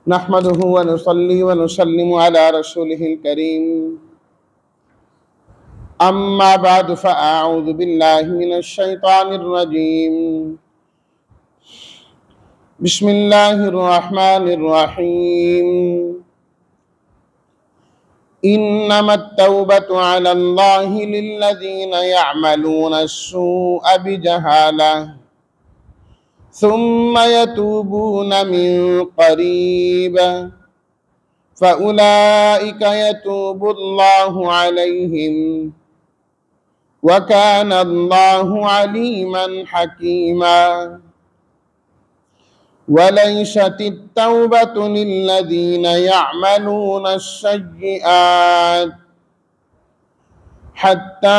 नहमदुहु व नुसल्ली व नुसल्लिमु अला रसूलिहिल करीम अम्मा बाद फ़अऊज़ु बिल्लाहि मिनश शैतानिर रजीम बिस्मिल्लाहिर रहमानिर रहीम इन्नमत तौबतु अलल्लाहि लिल्लज़ीना यअमलूना अस्सूअ बिजहालह सुम्मा यतूबूना मिन क़रीब फ़उलाइका यतूबुल्लाहु अलैहिम व काना अल्लाहु अलीमन हकीमा वलैसतित तौबतु लिल्लज़ीना यअमलूना अस्सय्यिआत हत्ता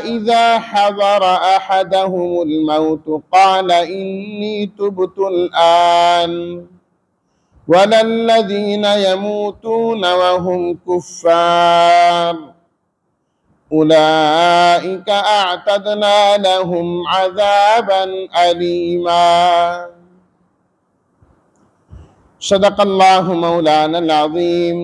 इज़ा हज़र अहदहुमुल मौत क़ाल इन्नी तुब्तुल आन वलल्लज़ीना यमूतूना वहुम कुफ़्फ़ार उलाइका अअतदना लहुम अज़ाबन अलीमा। सदक़ल्लाहु मौलानल अज़ीम।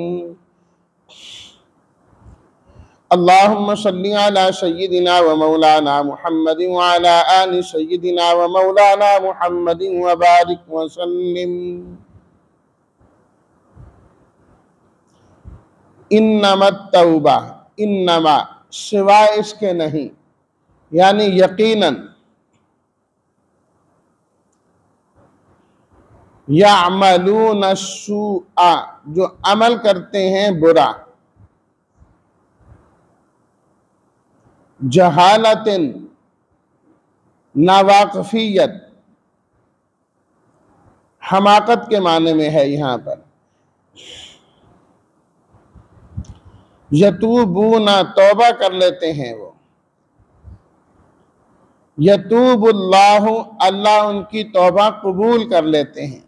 अल्लाहुम्मा सल्लि अला सय्यिदिना व मौलाना मुहम्मदिन व अला आलि सय्यिदिना व मौलाना मुहम्मदिन व बारिक व सल्लिम। इन्नमत तौबा, इन्नमा सिवाय इसके नहीं, यानी यकीनन, यअमलून अस्सूअ जो अमल करते हैं बुरा, जहालतिन नावाकफियत, हमाकत के माने में है यहाँ पर। यतूबूना तौबा कर लेते हैं वो, यतूबुल्लाहु अल्लाह उनकी तौबा कबूल कर लेते हैं।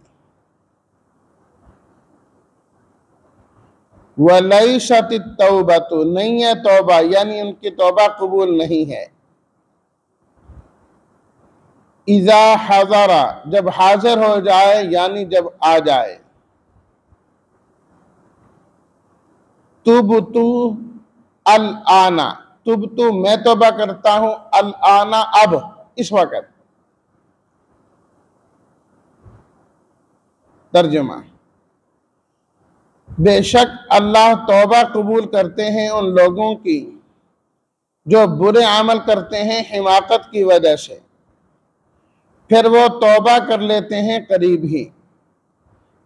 वलैसतित तौबतु नहीं है तौबा, यानी उनकी तौबा कबूल नहीं है। इज़ा हज़रा जब हाजिर हो जाए, यानी जब आ जाए। तुबतु अल आना, तुबतु मैं तौबा करता हूं, अल आना अब, इस वक्त। तर्जुमा, बेशक अल्लाह तौबा कबूल करते हैं उन लोगों की जो बुरे अमल करते हैं हिमाकत की वजह से, फिर वो तौबा कर लेते हैं करीब ही।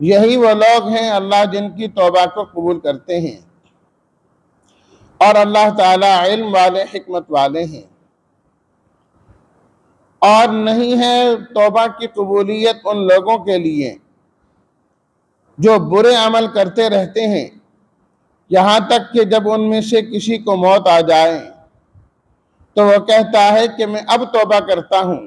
यही वो लोग हैं अल्लाह जिनकी तौबा को कबूल करते हैं, और अल्लाह ताला इल्म वाले, हिकमत वाले हैं। और नहीं है तौबा की कबूलियत उन लोगों के लिए जो बुरे अमल करते रहते हैं, यहाँ तक कि जब उनमें से किसी को मौत आ जाए तो वह कहता है कि मैं अब तौबा करता हूँ,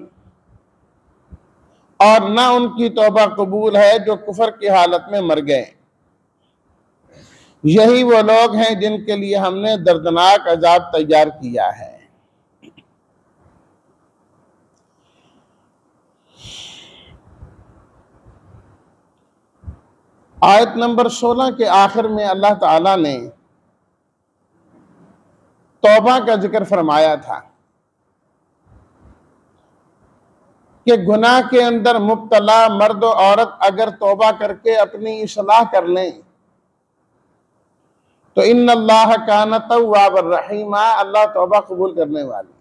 और ना उनकी तौबा कबूल है जो कुफर की हालत में मर गए। यही वो लोग हैं जिनके लिए हमने दर्दनाक अजाब तैयार किया है। आयत नंबर 16 के आखिर में अल्लाह ताला ने तौबा का जिक्र फरमाया था कि गुनाह के अंदर मुब्तला मर्द और औरत अगर तौबा करके अपनी इस्लाह कर लें तो इन्नल्लाह काना तव्वाबर रहीमा, अल्लाह तौबा कबूल करने वाली।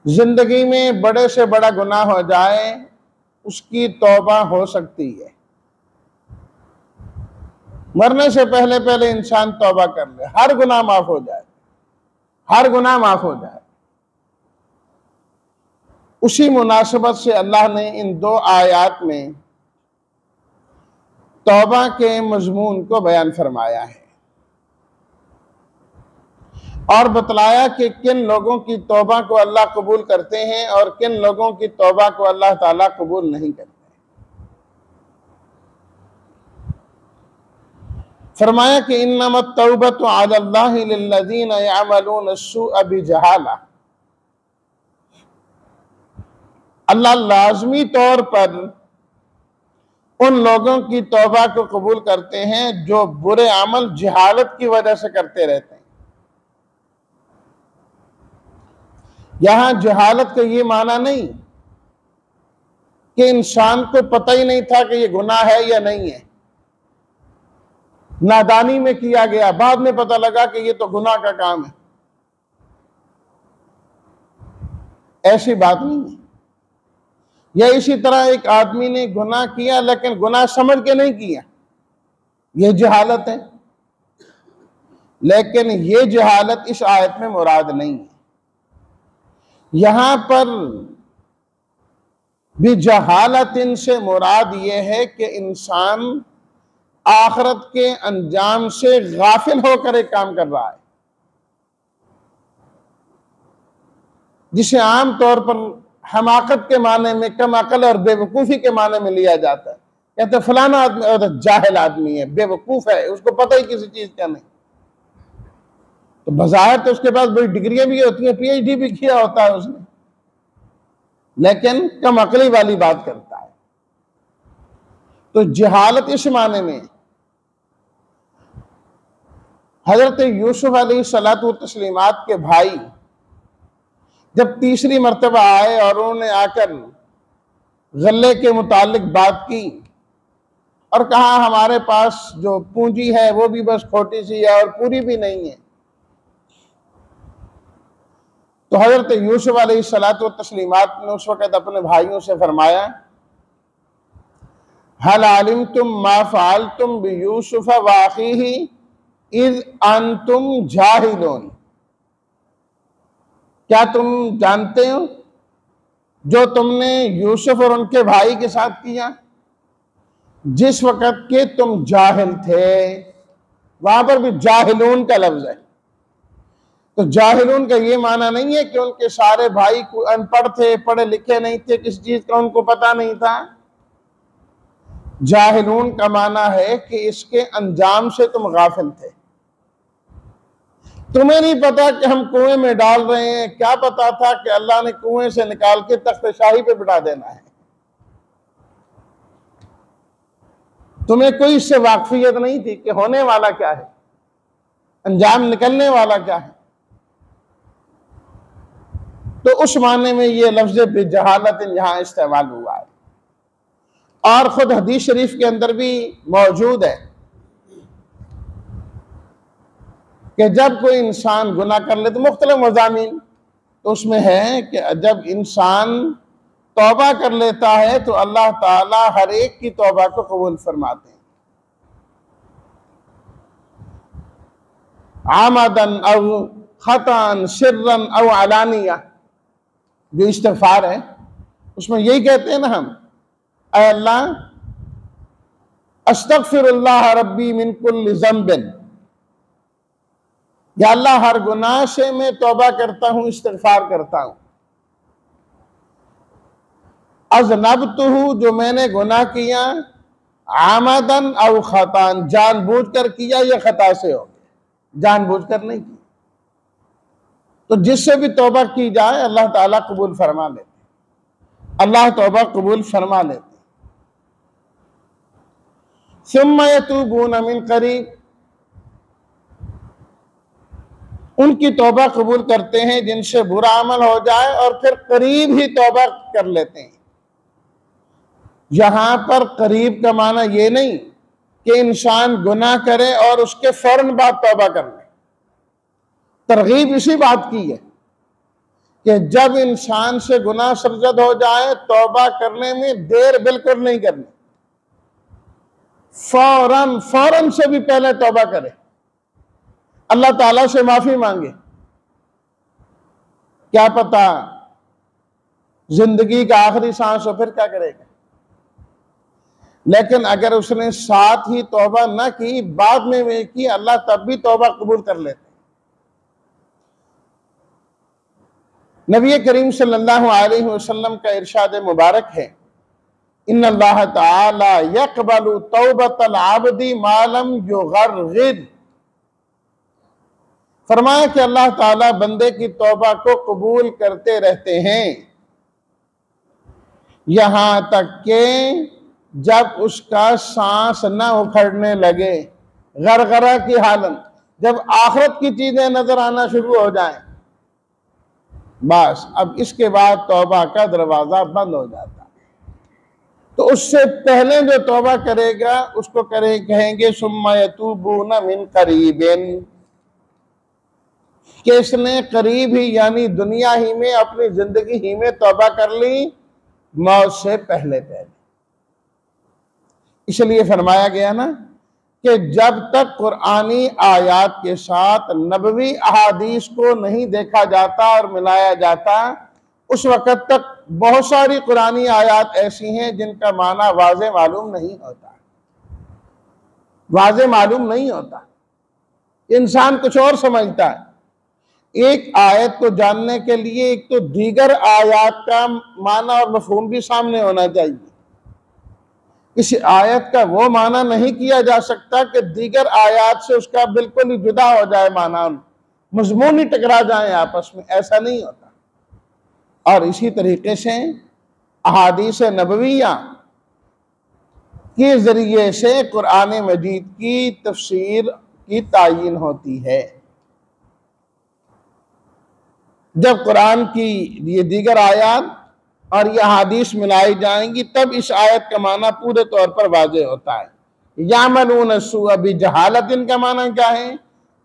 जिंदगी में बड़े से बड़ा गुनाह हो जाए, उसकी तौबा हो सकती है। मरने से पहले पहले इंसान तौबा कर ले, हर गुनाह माफ हो जाए, हर गुनाह माफ हो जाए। उसी मुनासिबत से अल्लाह ने इन दो आयात में तौबा के मजमून को बयान फरमाया है और बतलाया कि किन लोगों की तौबा को अल्लाह कबूल करते हैं और किन लोगों की तौबा को अल्लाह ताला कबूल नहीं करते। फरमाया कि इन्नमत तौबतु अलल्लाहि लिल्लज़ीना यअमलूना अस्सूअ बिजहाला, अल्लाह लाजमी तौर पर उन लोगों की तौबा को कबूल करते हैं जो बुरे अमल जहालत की वजह से करते रहते हैं। यहां जहालत का ये माना नहीं कि इंसान को पता ही नहीं था कि ये गुनाह है या नहीं है, नादानी में किया गया, बाद में पता लगा कि ये तो गुनाह का काम है, ऐसी बात नहीं है। या इसी तरह एक आदमी ने गुनाह किया लेकिन गुनाह समझ के नहीं किया, यह जहालत है, लेकिन यह जहालत इस आयत में मुराद नहीं है। यहां पर भी जहालत इनसे मुराद यह है कि इंसान आखिरत के अंजाम से गाफिल होकर एक काम कर रहा है, जिसे आम तौर पर हमाकत के माने में, कम अकल और बेवकूफ़ी के माने में लिया जाता है। कहते फलाना आदमी जाहिल आदमी है, बेवकूफ़ है, उसको पता ही किसी चीज़ का नहीं। तो बज़ाहिर तो उसके पास बड़ी डिग्रियां भी होती हैं, PhD भी किया होता है उसने, लेकिन कम अकली वाली बात करता है। तो जहालत इस माने में, हजरत यूसुफ अलैहिस्सलातु तस्लीमात के भाई जब तीसरी मर्तबा आए और उन्होंने आकर गल्ले के मुतालिक बात की और कहा हमारे पास जो पूंजी है वो भी बस खोटी सी है और पूरी भी नहीं है, तो हजरत यूसुफ अलैहिस्सलातु तस्लीमात ने उस वक़्त अपने भाइयों से फरमाया, हल अलिमतुम मा फ़अलतुम बियूसुफ व अख़ीही इज़ अंतुम जाहिलून। क्या तुम जानते हो जो तुमने यूसुफ और उनके भाई के साथ किया जिस वक़्त के तुम जाहिल थे? वहां पर भी जाहिलून का लफ्ज है। तो जाहिलून का ये माना नहीं है कि उनके सारे भाई अनपढ़ थे, पढ़े लिखे नहीं थे, किसी चीज का उनको पता नहीं था। जाहिलून का माना है कि इसके अंजाम से तुम गाफिल थे, तुम्हें नहीं पता कि हम कुएं में डाल रहे हैं, क्या पता था कि अल्लाह ने कुएं से निकाल के तख्त शाही पे बिठा देना है। तुम्हें कोई इससे वाकफियत नहीं थी कि होने वाला क्या है, अंजाम निकलने वाला क्या है। तो उस माने में ये लफ्ज बेजहालत यहां इस्तेमाल हुआ है। और खुद हदीस शरीफ के अंदर भी मौजूद है कि जब कोई इंसान गुनाह कर ले तो मुख्तलिफ मज़ामीन, तो उसमें है कि जब इंसान तौबा कर लेता है तो अल्लाह ताला हर एक की तौबा को कबूल फरमाते हैं। आमदन औ खतन सिर्रन औ अलानिया, जो इस्तिग़फ़ार है उसमें यही कहते हैं ना हम, ऐ अल्लाह अस्तग़फ़िरुल्लाह रब्बी मिन कुल्लि ज़ंबिन, या अल्लाह हर गुनाह से मैं तौबा करता हूं, इस्तिग़फ़ार करता हूं। अज़नबतुहु, जो मैंने गुनाह किया, आमदन औ खतान, जानबूझकर किया या खता से हो, जानबूझकर नहीं की। तो जिससे भी तौबा की जाए अल्लाह ताला कबूल फरमा लेते, अल्लाह तौबा कबूल फरमा लेते। सुम्मा यतूबून मिन करीब, उनकी तौबा कबूल करते हैं जिनसे बुरा अमल हो जाए और फिर करीब ही तौबा कर लेते हैं। यहां पर करीब का माना यह नहीं कि इंसान गुनाह करे और उसके फौरन बाद तौबा कर ले। तरगीब इसी बात की है कि जब इंसान से गुनाह सरजद हो जाए तौबा करने में देर बिल्कुल नहीं करनी, फौरन से भी पहले तौबा करे, अल्लाह ताला से माफी मांगे। क्या पता जिंदगी का आखिरी सांस हो, फिर क्या करेगा। लेकिन अगर उसने साथ ही तौबा न की, बाद में वे की, अल्लाह तब भी तौबा कबूल कर लेते। नबी करीम सल्लल्लाहु अलैहि वसल्लम का इरशाद मुबारक है, इन्नल्लाह ताला यक़बलु तौबतल आबदी मा लम युग़र्ग़िर। फरमाया कि अल्लाह ताला बंदे की तौबा को कबूल करते रहते हैं यहां तक के जब उसका सांस न उखड़ने लगे, गरगरा की हालत, जब आखिरत की चीजें नजर आना शुरू हो जाएं, बस अब इसके बाद तौबा का दरवाजा बंद हो जाता है। तो उससे पहले जो तौबा करेगा उसको कहेंगे सुम्मा यतूबूना मिन करीबिन, कि इसने करीब ही यानी दुनिया ही में, अपनी जिंदगी ही में तौबा कर ली, मौत से पहले पहले। इसलिए फरमाया गया ना कि जब तक कुरानी आयात के साथ नबवी अहादीस को नहीं देखा जाता और मिलाया जाता, उस वक़्त तक बहुत सारी कुरानी आयात ऐसी हैं जिनका माना वाज़े मालूम नहीं होता, वाज़े मालूम नहीं होता, इंसान कुछ और समझता है। एक आयत को जानने के लिए एक तो दीगर आयत का माना और मफहूम भी सामने होना चाहिए। इस आयत का वो माना नहीं किया जा सकता कि दीगर आयत से उसका बिल्कुल ही जुदा हो जाए, माना मजमून ही टकरा जाए आपस में, ऐसा नहीं होता। और इसी तरीके से अहादीस नबविया के जरिए से कुरान मजीद की तफसीर की तायीन होती है। जब कुरान की ये दीगर आयत और ये हादीस मिलाई जाएंगी तब इस आयत का माना पूरे तौर पर वाज़े होता है। यामलून सुअ बिजहालत, इनका माना क्या है,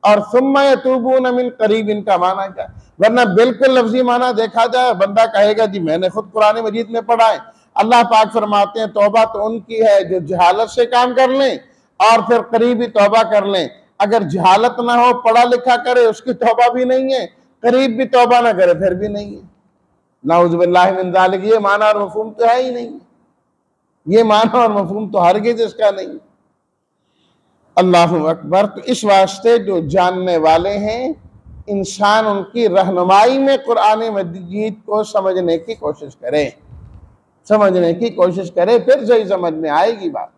और सुम्मा यतूबून मिन करीब, इनका माना क्या है। वरना बिल्कुल लफ्जी माना देखा जाए, बंदा कहेगा जी मैंने खुद कुरान मजीद में पढ़ा है। अल्लाह पाक फरमाते हैं तौबा तो उनकी है जो जहालत से काम कर लें और फिर करीबी तौबा कर लें। अगर जहालत ना हो, पढ़ा लिखा करे, उसकी तौबा भी नहीं है, करीब भी तौबा ना करे फिर भी नहीं है। नाउज़ बिल्लाहि मिन ज़ालिक, ये माना और मफहूम तो है ही नहीं, ये माना और मफहूम तो हरगिज़ इसका नहीं। अल्लाहु अकबर। तो इस वास्ते जो जानने वाले हैं, इंसान उनकी रहनुमाई में कुरान मजीद को समझने की कोशिश करे, समझने की कोशिश करे, फिर सही समझ में आएगी बात।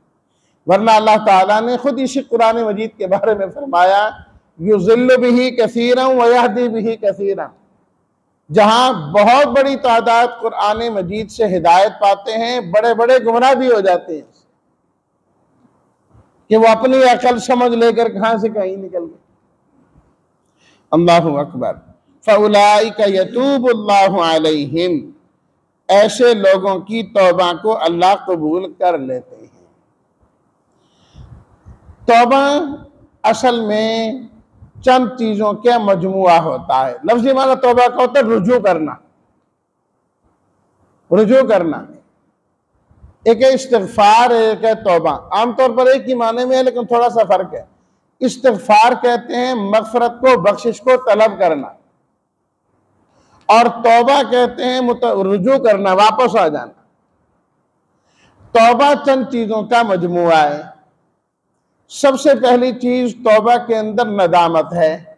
वरना अल्लाह ताला ने खुद इसी कुरान मजीद के बारे में फरमाया युज़िल्लु बिही कसीरन व यहदी बिही कसीरन, जहां बहुत बड़ी तादाद कुरान मजीद से हिदायत पाते हैं, बड़े बड़े गुमराह भी हो जाते हैं कि वो अपनी अकल समझ लेकर कहां से कहीं निकल गए। अल्लाहु अकबर। फउलाइका यतूबुल्लाहु अलैहिम, ऐसे लोगों की तौबा को अल्लाह कबूल कर लेते हैं। तौबा असल में चंद चीजों का मजमुआ होता है। लफ्ज़ी माना तौबा का होता है रुजू करना, रुजू करना। एक है इस्तिग़फ़ार, एक है तौबा। आमतौर पर एक ही माने में है लेकिन थोड़ा सा फर्क है। इस्तिग़फ़ार कहते हैं मग़फ़िरत को, बख्शिश को तलब करना, और तौबा कहते हैं रुजू करना, वापस आ जाना। तौबा चंद चीजों का मजमुआ है। सबसे पहली चीज तौबा के अंदर नदामत है,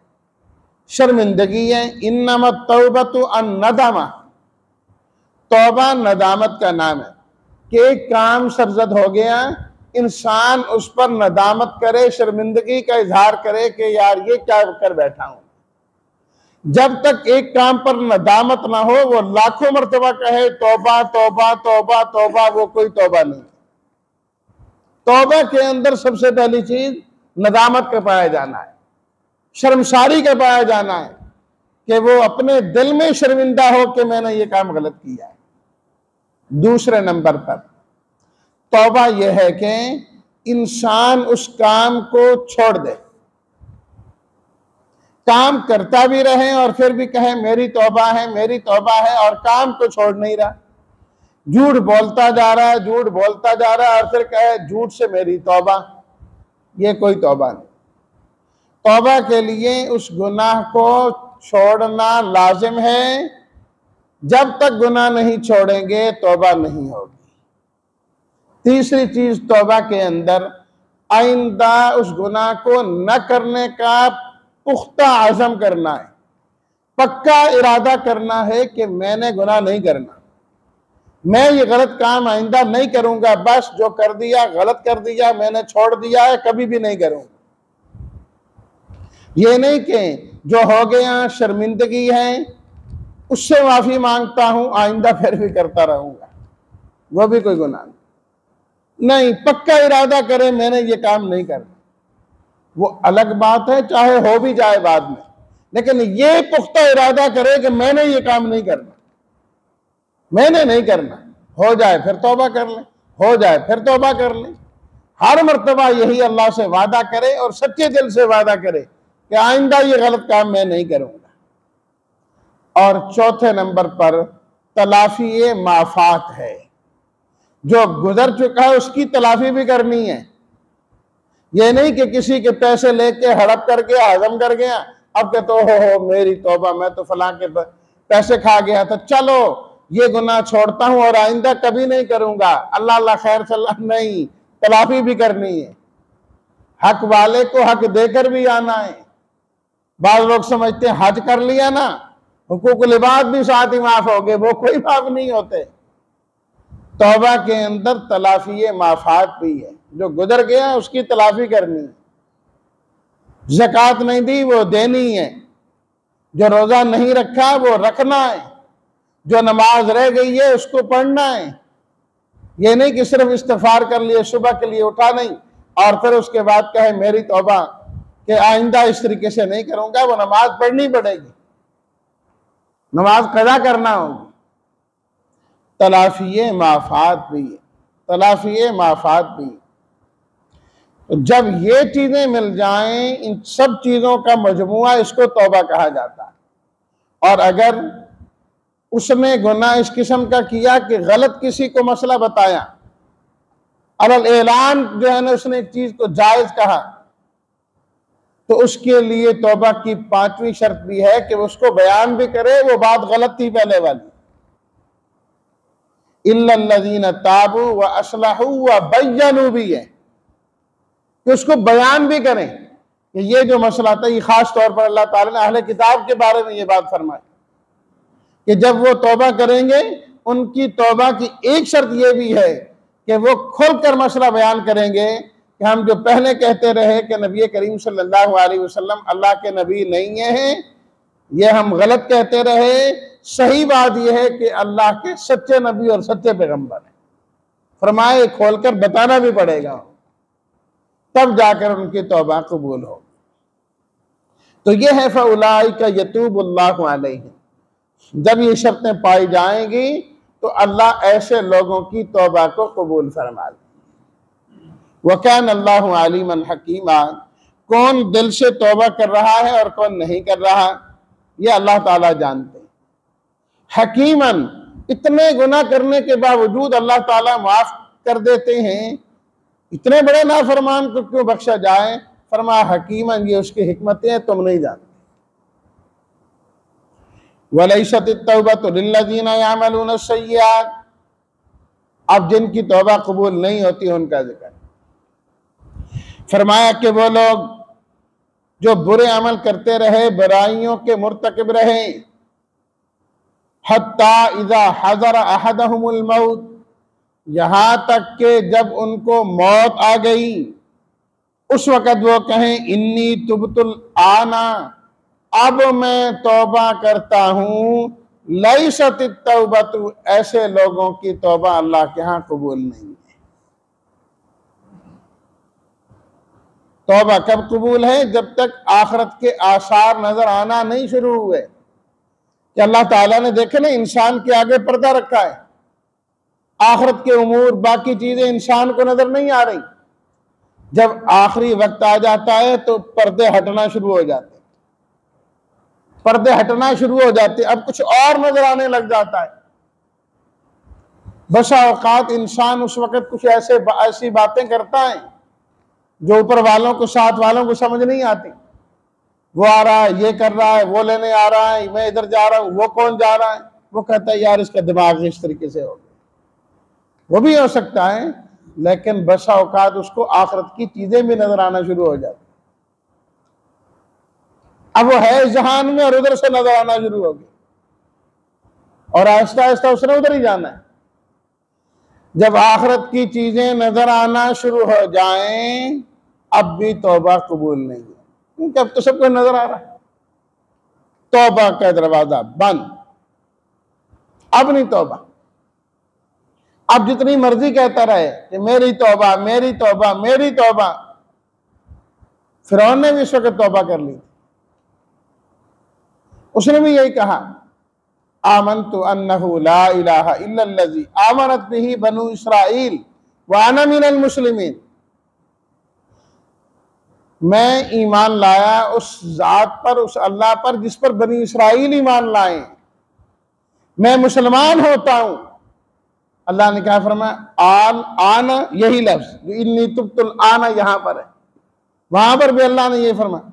शर्मिंदगी है। इन्नमा तौबतु अन नदामा, तौबा नदामत का नाम है कि एक काम सरजद हो गया, इंसान उस पर नदामत करे, शर्मिंदगी का इजहार करे कि यार ये क्या कर बैठा हूं। जब तक एक काम पर नदामत ना हो, वो लाखों मर्तबा कहे तौबा तौबा तौबा तौबा, वो कोई तौबा नहीं। तौबा के अंदर सबसे पहली चीज नदामत का पाया जाना है, शर्मसारी का पाया जाना है कि वो अपने दिल में शर्मिंदा हो कि मैंने ये काम गलत किया है। दूसरे नंबर पर तौबा यह है कि इंसान उस काम को छोड़ दे, काम करता भी रहे और फिर भी कहे मेरी तौबा है, मेरी तौबा है, और काम तो छोड़ नहीं रहा। झूठ बोलता जा रहा है, झूठ बोलता जा रहा है, और फिर कहे झूठ से मेरी तौबा। ये कोई तौबा नहीं। तौबा के लिए उस गुनाह को छोड़ना लाजिम है। जब तक गुनाह नहीं छोड़ेंगे तौबा नहीं होगी। तीसरी चीज तौबा के अंदर आइंदा उस गुनाह को न करने का पुख्ता आज़म करना है, पक्का इरादा करना है कि मैंने गुनाह नहीं करना, मैं ये गलत काम आइंदा नहीं करूंगा, बस जो कर दिया गलत कर दिया, मैंने छोड़ दिया है, कभी भी नहीं करूंगा। ये नहीं कि जो हो गया शर्मिंदगी है उससे माफी मांगता हूं, आइंदा फिर भी करता रहूंगा, वो भी कोई गुनाह नहीं। नहीं, पक्का इरादा करे मैंने ये काम नहीं करना, वो अलग बात है, चाहे हो भी जाए बाद में, लेकिन ये पुख्ता इरादा करे कि मैंने ये काम नहीं करना, मैंने नहीं करना, हो जाए फिर तौबा कर ले, हो जाए फिर तौबा कर ले। हर मर्तबा यही अल्लाह से वादा करे और सच्चे दिल से वादा करे कि आइंदा ये गलत काम मैं नहीं करूंगा। और चौथे नंबर पर तलाफी माफात है, जो गुजर चुका है उसकी तलाफी भी करनी है। ये नहीं कि किसी के पैसे लेके हड़प कर गया, हजम कर गया, अब के तो हो मेरी तौबा, मैं तो फलां के पैसे खा गया तो चलो ये गुनाह छोड़ता हूं और आइंदा कभी नहीं करूंगा, अल्लाह अल्लाह खैर सलाह, नहीं, तलाफी भी करनी है। हक वाले को हक देकर भी आना है। बाद लोग समझते हैं हज कर लिया ना, हुकूकुल इबाद भी साथ ही माफ हो गए, वो कोई माफ नहीं होते। तौबा के अंदर तलाफी माफात भी है, जो गुजर गया उसकी तलाफी करनी है। ज़कात नहीं दी वो देनी है, जो रोजा नहीं रखा वो रखना है, जो नमाज रह गई है उसको पढ़ना है। ये नहीं कि सिर्फ इस्तिग़फ़ार कर लिए, सुबह के लिए उठा नहीं और फिर उसके बाद कहे मेरी तौबा कि आइंदा इस तरीके से नहीं करूंगा। वो नमाज पढ़नी पड़ेगी, नमाज कज़ा करना होगी। तलाफी माफात भी है, तलाफी माफात भी। तो जब ये चीजें मिल जाएं, इन सब चीजों का मजमुआ, इसको तौबा कहा जाता है। और अगर उसने गुनाह इस किस्म का किया कि गलत किसी को मसला बताया, अलल ऐलान जो है ना, उसने एक चीज को जायज कहा, तो उसके लिए तौबा की पांचवी शर्त भी है कि उसको बयान भी करे वो बात गलत थी पहले वाली। इल्लल्लज़ीना ताबू व असलहू व बय्यनू भी है कि उसको बयान भी करें कि ये जो मसला था, ये खास तौर पर अल्लाह ताला ने अहले किताब के बारे में ये बात फरमाई कि जब वो तौबा करेंगे, उनकी तौबा की एक शर्त ये भी है कि वो खुलकर मसला बयान करेंगे कि हम जो पहले कहते रहे कि नबी करीम सल्लल्लाहु अलैहि वसल्लम अल्लाह के नबी नहीं हैं, ये हम गलत कहते रहे। सही बात यह है कि अल्लाह के सच्चे नबी और सच्चे पैगंबर हैं। फरमाए खोलकर बताना भी पड़ेगा, तब जाकर उनकी तौबा कबूल हो। तो यह है फउलाइका यतूबुल्लाहु अलैहिम। जब ये शर्तें पाई जाएंगी तो अल्लाह ऐसे लोगों की तौबा को कबूल फरमा ले। वकान अल्लाहु अलीमन हकीमा। कौन दिल से तौबा कर रहा है और कौन नहीं कर रहा, यह अल्लाह ताला जानते हैं। हकीमन, इतने गुनाह करने के बावजूद अल्लाह ताला माफ कर देते हैं, इतने बड़े नाफरमान को क्यों बख्शा जाए? फरमा हकीमन, ये उसकी हिकमतें हैं, तुम नहीं जानते। वलैसत तौबतु लिल्लज़ीना यअमलून सय्यात। अब जिनकी तौबा कबूल नहीं होती उनका जिक्र फरमाया कि वो लोग जो बुरे अमल करते रहे, बुराइयों के मुर्तकिब रहे, हत्ता इज़ा हज़र अहदहुमुल मौत, यहां तक के जब उनको मौत आ गई, उस वक़्त वो कहें इन्नी तुबतुल आना, अब मैं तौबा करता हूं। लैसत तौबतु, ऐसे लोगों की तौबा अल्लाह के यहां कबूल नहीं है। तौबा कब कबूल है? जब तक आखिरत के आसार नजर आना नहीं शुरू हुए कि अल्लाह ताला ने देखे ना इंसान के आगे पर्दा रखा है, आखिरत के उमूर बाकी चीजें इंसान को नजर नहीं आ रही। जब आखिरी वक्त आ जाता है तो पर्दे हटना शुरू हो जाते, पर्दे हटना शुरू हो जाते, अब कुछ और नजर आने लग जाता है। बसा औकात इंसान उस वक्त कुछ ऐसी बातें करता है जो ऊपर वालों को, साथ वालों को समझ नहीं आती। वो आ रहा है, ये कर रहा है, वो लेने आ रहा है, मैं इधर जा रहा हूं, वो कौन जा रहा है, वो कहता है यार इसका दिमाग इस तरीके से हो गया। वो भी हो सकता है, लेकिन बसा औकात उसको आखिरत की चीजें भी नजर आना शुरू हो जाती। अब वो है जहान में और उधर से नजर आना शुरू हो गया और आहिस्ता आहिस्ता उसने उधर ही जाना है। जब आखिरत की चीजें नजर आना शुरू हो जाएं, अब भी तौबा कबूल नहीं है, क्योंकि अब तो सब कुछ नजर आ रहा है। तौबा का दरवाजा बंद, अब नहीं तौबा। अब जितनी मर्जी कहता रहे कि मेरी तौबा मेरी तौबा मेरी तौबा। फिरौन ने भी इस वक्त तौबा कर ली, उसने भी यही कहा, आमनतु अन्नहु ला इलाहा इल्लल्लज़ी आमनत बिही बनु इसराइल व अना मिनल मुस्लिमीन। मैं ईमान लाया उस जात पर, उस अल्लाह पर जिस पर बनी इसराइल ईमान लाए, मैं मुसलमान होता हूं। अल्लाह ने क्या फरमाया, आल आना, यही लफ्ज जो इन्नी तुब्तुल आना यहां पर है, वहां पर भी अल्लाह ने यही फरमाया,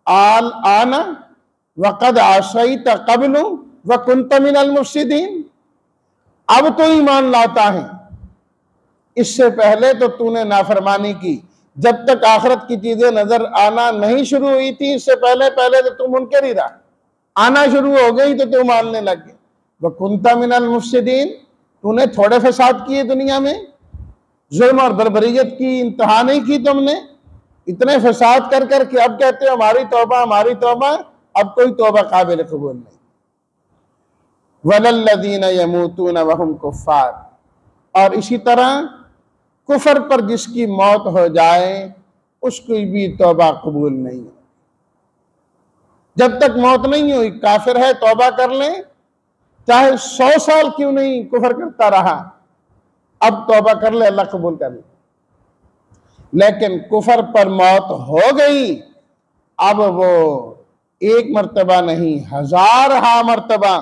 आल आना वक़द आशैत क़ब्लु व कुन्त मिनल मुफ़्सिदीन। अब तो ईमान लाता है, इससे पहले तो तूने नाफरमानी की। जब तक आखिरत की चीजें नजर आना नहीं शुरू हुई थी, इससे पहले पहले तो तू मुनकर ही रहा, आना शुरू हो गई तो तू मानने लग गया। व कुन्त मिनल मुफ़्सिदीन, तूने थोड़े फसाद किए दुनिया में, जुल्म और बर्बरियत की इंतहा नहीं की तुमने, इतने फसाद कर कर के अब कहते हो हमारी तौबा हमारी तौबा। अब कोई तौबा काबिल कबूल नहीं। वलल्लज़ीना यमूतूना वहुम कुफ़्फ़ार, और इसी तरह कुफर पर जिसकी मौत हो जाए उसकी भी तौबा कबूल नहीं है। जब तक मौत नहीं हुई काफिर है, तौबा कर ले, चाहे 100 साल क्यों नहीं कुफर करता रहा, अब तौबा कर ले, अल्लाह कबूल कर ले। लेकिन कुफर पर मौत हो गई, अब वो एक मर्तबा नहीं 1000 मर्तबा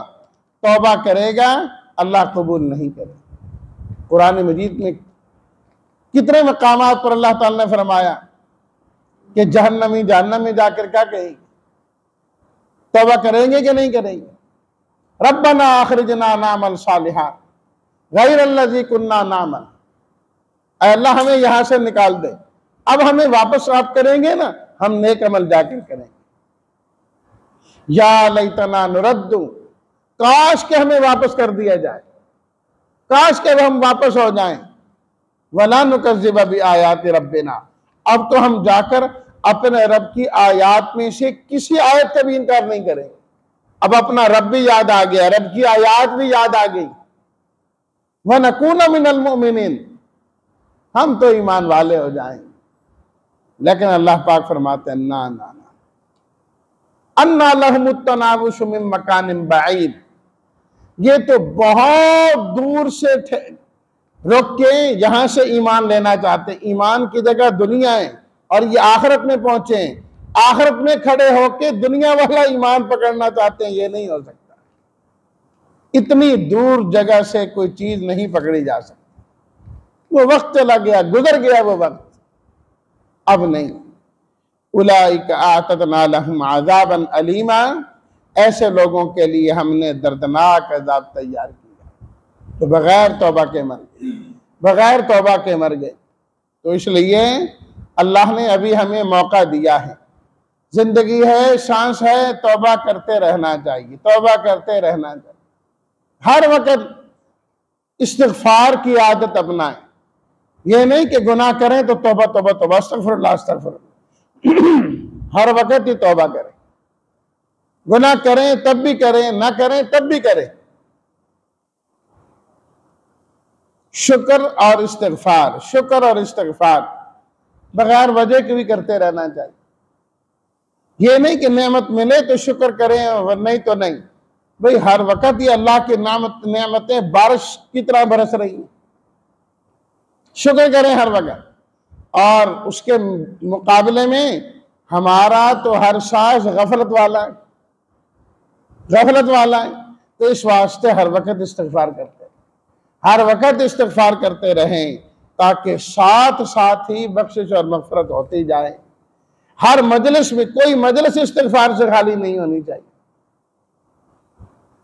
तौबा करेगा, अल्लाह कबूल नहीं करेगा। कुरान मजीद में कितने मकामात पर अल्लाह ताला ने फरमाया कि जहन्नमी जहन्नम में जाकर क्या कहेंगे, तौबा करेंगे कि नहीं करेंगे। रब्बना अखरिजना नामल सालिहा गैरल्लज़ी कुन्ना नामल, अल्लाह हमें यहां से निकाल दे, अब हमें वापस आप करेंगे ना, हम नेक अमल जाकर करेंगे। या लैतना नुरद्दु, काश के हमें वापस कर दिया जाए, काश के हम वापस हो जाएं। वला नुकज़्ज़िब बिआयाति रब्बिना, अब तो हम जाकर अपने रब की आयात में से किसी आयत का भी इनकार नहीं करेंगे। अब अपना रब भी याद आ गया, रब की आयात भी याद आ गई। व नकून मिनल मुमिनीन, हम तो ईमान वाले हो जाएंगे। लेकिन अल्लाह पाक फरमाते हैं ना ना ना, अन्ना लहुमुत तनावुशु मिन मकानिन बईद, ये तो बहुत दूर से रुक के यहां से ईमान लेना चाहते, ईमान की जगह दुनिया है और ये आखिरत में पहुंचे, आखिरत में खड़े होके दुनिया वाला ईमान पकड़ना चाहते हैं। ये नहीं हो सकता, इतनी दूर जगह से कोई चीज नहीं पकड़ी जा सकती। वो वक्त चला गया, गुजर गया वो वक्त, अब नहीं। उलाइका आतदना लहुम अज़ाबन अलीमा, ऐसे लोगों के लिए हमने दर्दनाक अज़ाब तैयार किया। तो बगैर तौबा के मर गए, बगैर तौबा के मर गए। तो इसलिए अल्लाह ने अभी हमें मौका दिया है, जिंदगी है, सांस है, तौबा करते रहना चाहिए, तौबा करते रहना चाहिए। हर वक्त इस्तिग़फ़ार की आदत अपनाएं। ये नहीं कि गुनाह करें तो तौबा तौबा तौबा अस्तग़फ़िरुल्लाह अस्तग़फ़िरुल्लाह, हर वक्त ही तौबा करें। गुनाह करें तब भी करें, ना करें तब भी करें। शुक्र और इस्तिग़फ़ार, शुक्र और इस्तिग़फ़ार बगैर वजह के भी करते रहना चाहिए। ये नहीं कि नेमत मिले तो शुक्र करें और नहीं तो नहीं। भाई हर वक्त ही अल्लाह की नेमतें बारिश की तरह बरस रही हैं, शुक्र करें हर वक्त। और उसके मुकाबले में हमारा तो हर सांस गफलत वाला है, गफलत वाला है। तो इस वास्ते हर वक्त इस्तिग़फ़ार करते हैं, हर वक्त इस्तिग़फ़ार करते रहें, ताकि साथ साथ ही बख्शिश और मग़फ़िरत होती जाए। हर मजलिस में, कोई मजलिस इस्तिग़फ़ार से खाली नहीं होनी चाहिए,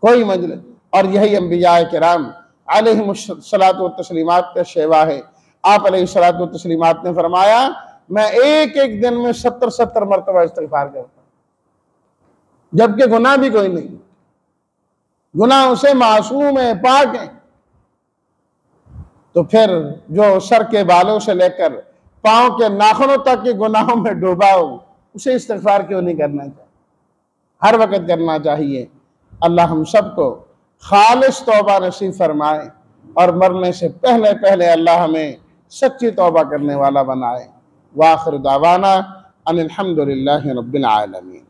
कोई मजलिस। और यही अंबिया किराम अलैहिमुस्सलातु वत्तस्लीमात का शेवा है। आप अलैहिस्सलातु वत्तस्लीमात ने फरमाया, मैं एक एक दिन में 70-70 मरतबा इस्तिग़फ़ार करता हूं, जबकि गुनाह भी कोई नहीं, गुनाहों से मासूम है, पाक है। तो फिर जो सर के बालों से लेकर पांव के नाखूनों तक के गुनाहों में डूबा हो, उसे इस्तिग़फ़ार क्यों नहीं करना चाहिए? हर वक्त करना चाहिए। अल्लाह हम सबको खालिस तौबा नसीब फरमाए, और मरने से पहले पहले अल्लाह हमें सच्ची तौबा करने वाला बनाए। वाखिर दावाना अनिल हम्दुलिल्लाहि रब्बिल आलमीन।